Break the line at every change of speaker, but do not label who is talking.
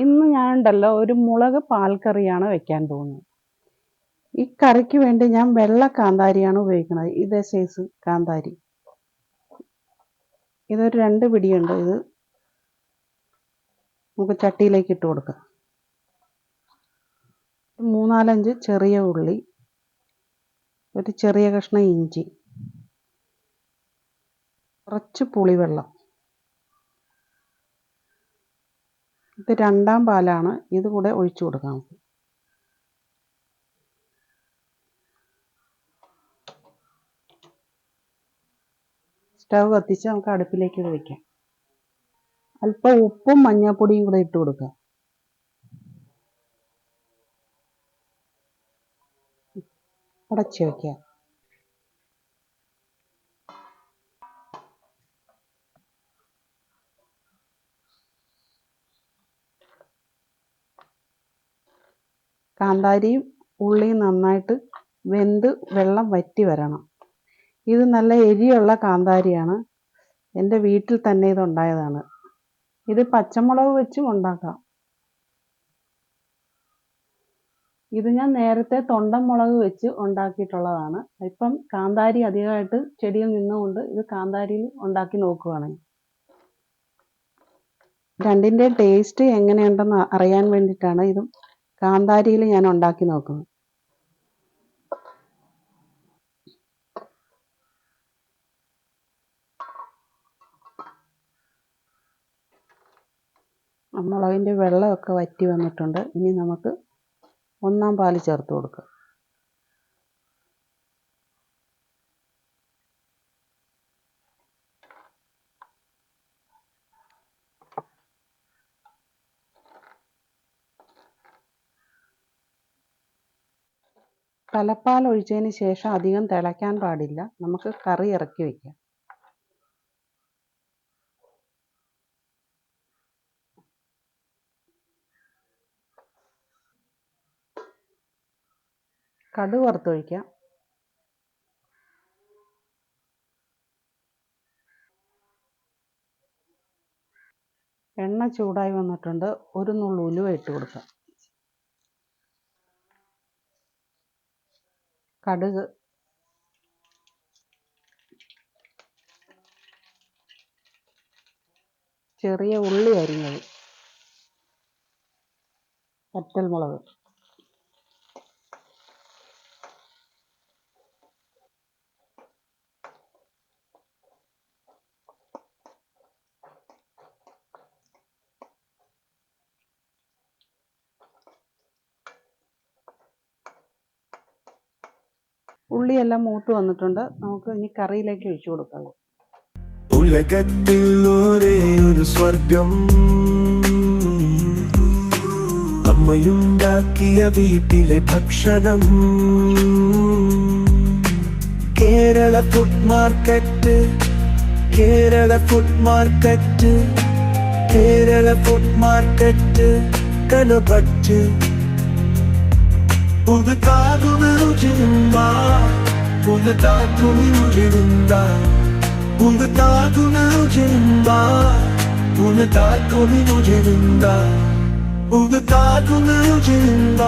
ഇന്ന് ഞാൻ ഉണ്ടല്ലോ ഒരു മുളക് പാൽക്കറിയാണ് വെക്കാൻ പോകുന്നത്. ഈ കറിക്ക് വേണ്ടി ഞാൻ വെള്ള കാന്താരിയാണ് ഉപയോഗിക്കുന്നത്. ഇതേ സൈസ് കാന്താരി. ഇതൊരു 2 പിടിയുണ്ട്. ഇത് നമുക്ക് ചട്ടിയിലേക്ക് ഇട്ട് കൊടുക്കാം. 3-4 ചെറിയ ഉള്ളി, ഒരു ചെറിയ കഷ്ണം ഇഞ്ചി, കുറച്ച് പുളിവെള്ളം. ഇത് 2ാം പാലാണ്. ഇത് കൂടെ ഒഴിച്ചു കൊടുക്കാം. സ്റ്റവ് കത്തിച്ച് നമുക്ക് അടുപ്പിലേക്ക് വയ്ക്കാം. അല്പം ഉപ്പും മഞ്ഞൾപ്പൊടിയും കൂടെ ഇട്ട് കൊടുക്കാം. അടച്ചു വയ്ക്കാം. കാന്താരിയും ഉള്ളിയും നന്നായിട്ട് വെന്ത് വെള്ളം വറ്റി വരണം. ഇത് നല്ല എരിയുള്ള കാന്താരിയാണ്. എൻ്റെ വീട്ടിൽ തന്നെ ഇതുണ്ടായതാണ്. ഇത് പച്ചമുളക് വെച്ചും ഉണ്ടാക്കാം. ഇത് ഞാൻ നേരത്തെ തൊണ്ടൻമുളക് വെച്ച് ഉണ്ടാക്കിയിട്ടുള്ളതാണ്. ഇപ്പം കാന്താരി അധികമായിട്ട് ചെടിയിൽ നിന്നുകൊണ്ട് ഇത് കാന്താരിയിൽ ഉണ്ടാക്കി നോക്കുകയാണ്. രണ്ടിൻ്റെ ടേസ്റ്റ് എങ്ങനെയുണ്ടെന്ന് അറിയാൻ വേണ്ടിയിട്ടാണ് ഇത് കാന്താരിയിൽ ഞാൻ ഉണ്ടാക്കി നോക്കുന്നത്. മുളകിൻ്റെ വെള്ളമൊക്കെ വറ്റി വന്നിട്ടുണ്ട്. ഇനി നമുക്ക് 1ാം പാൽ ചേർത്ത് കൊടുക്കാം. തലപ്പാൽ ഒഴിച്ചതിന് ശേഷം അധികം തിളയ്ക്കാൻ പാടില്ല. നമുക്ക് കറി ഇറക്കി വയ്ക്കാം. കടുക് വറുത്തൊഴിക്കാം. എണ്ണ ചൂടായി വന്നിട്ടുണ്ട്. ഒരു നുള്ളു ഉലുവ ഇട്ട് കൊടുക്കാം. കടുക്, ചെറിയ ഉള്ളി അരിഞ്ഞത്, വറ്റൽമുളക്, ഉള്ളിയെല്ലാം മൂത്ത് വന്നിട്ടുണ്ട്. നമുക്ക് ഇനി കറിയിലേക്ക് ഒഴിച്ചു കൊടുക്കാം.
ഉലകത്തിൽ ഒരേയൊരു സ്വർഗം, അമ്മയുണ്ടാക്കിയ വീട്ടിലെ ഭക്ഷണം. Kerala food market, Kerala food market, Kerala food market കനപറ്റ്. പുതുതാകുന്ന രുചിയുണ്ട, പുതുതാകുന്ന രുചിയുണ്ട, പുതുതാകുന്ന രുചിയുണ്ട, പുതുതാകുന്ന രുചിയുണ്ട, പുതുതാകുന്ന രുചിയുണ്ട.